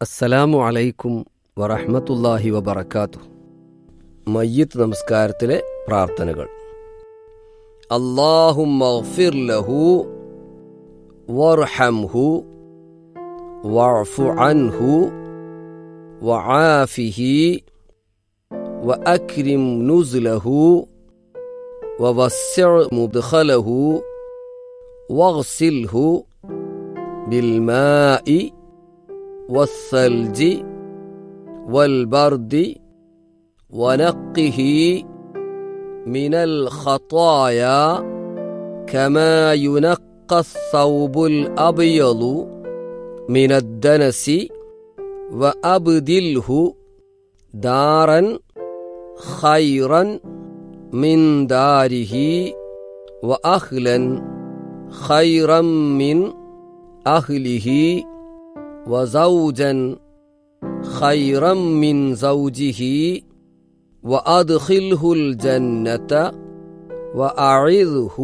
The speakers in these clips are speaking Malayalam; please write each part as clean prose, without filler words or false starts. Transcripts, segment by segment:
അസ്സലാമു അലൈക്കും വറഹ്മത്തുള്ളാഹി വബറകാതുഹു. മയ്യിത്ത് നമസ്കാരത്തിലെ പ്രാർത്ഥനകൾ. അല്ലാഹുമ്മഗ്ഫിർ ലഹു വർഹംഹു വഅഫു അൻഹു വആഫിഹി വഅക്രിം നുസ്ലഹു വവസ്സി മുദ്ഖലഹു വഗ്സിൽഹു ബിൽമാഇ والثلج والبرد ونقه من الخطايا كما ينقى الثوب الأبيض من الدنس وأبدله دارا خيرا من داره وأهلا خيرا من أهله وزوجا خيرا من زوجه وأدخله الجنة وأعذه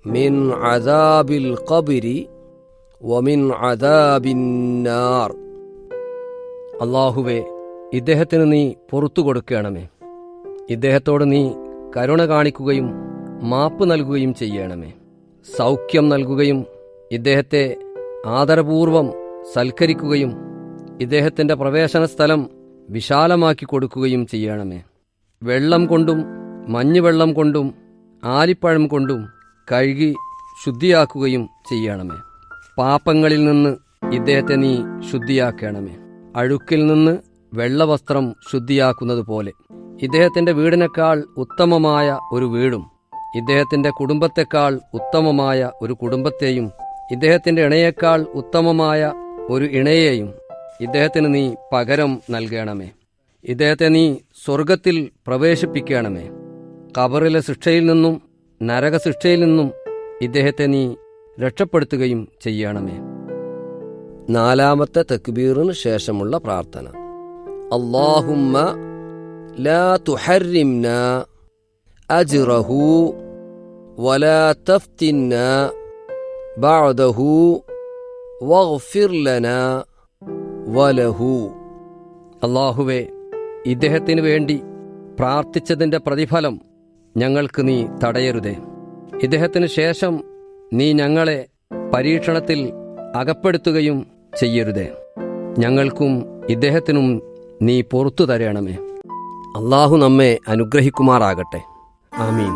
من عذاب القبر ومن عذاب النار. അല്ലാഹുവേ, ഇദ്ദേഹത്തിന് നീ പുറത്തു കൊടുക്കണമേ. ഇദ്ദേഹത്തോട് നീ കരുണ കാണിക്കുകയും മാപ്പ് നൽകുകയും ചെയ്യണമേ. സൗഖ്യം നൽകുകയും ഇദ്ദേഹത്തെ ആദരപൂർവം സൽക്കരിക്കുകയും ഇദ്ദേഹത്തിൻ്റെ പ്രവേശന സ്ഥലം വിശാലമാക്കി കൊടുക്കുകയും ചെയ്യണമേ. വെള്ളം കൊണ്ടും മഞ്ഞുവെള്ളം കൊണ്ടും ആലിപ്പഴം കൊണ്ടും കഴുകി ശുദ്ധിയാക്കുകയും ചെയ്യണമേ. പാപങ്ങളിൽ നിന്ന് ഇദ്ദേഹത്തെ നീ ശുദ്ധിയാക്കണമേ. അഴുക്കിൽ നിന്ന് വെള്ളവസ്ത്രം ശുദ്ധിയാക്കുന്നത് പോലെ ഇദ്ദേഹത്തിൻ്റെ വീടിനേക്കാൾ ഉത്തമമായ ഒരു വീടും ഇദ്ദേഹത്തിൻ്റെ കുടുംബത്തെക്കാൾ ഉത്തമമായ ഒരു കുടുംബത്തെയും ഇദ്ദേഹത്തിൻ്റെ ഇണയേക്കാൾ ഉത്തമമായ ഒരു ഇണയെയും ഇദ്ദേഹത്തിന് നീ പകരം നൽകണമേ. ഇദ്ദേഹത്തെ നീ സ്വർഗത്തിൽ പ്രവേശിപ്പിക്കണമേ. ഖബറിലെ ശിക്ഷയിൽ നിന്നും നരകശിക്ഷയിൽ നിന്നും ഇദ്ദേഹത്തെ നീ രക്ഷപ്പെടുത്തുകയും ചെയ്യണമേ. നാലാമത്തെ തക്ബീറിന് ശേഷമുള്ള പ്രാർത്ഥന. അല്ലാഹുമ്മ ലാ തുഹർരിംനാ അജ്റഹു വലാ തഫ്തിന്നാ ബഅദഹു വഗ്ഫിർ ലനാ വലഹു. അല്ലാഹുവേ, ഇദ്ദേഹത്തിന് വേണ്ടി പ്രാർത്ഥിച്ചതിൻ്റെ പ്രതിഫലം ഞങ്ങൾക്ക് നീ തടയരുതേ. ഇദ്ദേഹത്തിന് ശേഷം നീ ഞങ്ങളെ പരീക്ഷണത്തിൽ അകപ്പെടുത്തുകയും ചെയ്യരുതേ. ഞങ്ങൾക്കും ഇദ്ദേഹത്തിനും നീ പുറത്തു തരണമേ. അല്ലാഹു നമ്മെ അനുഗ്രഹിക്കുമാറാകട്ടെ. ആമീൻ.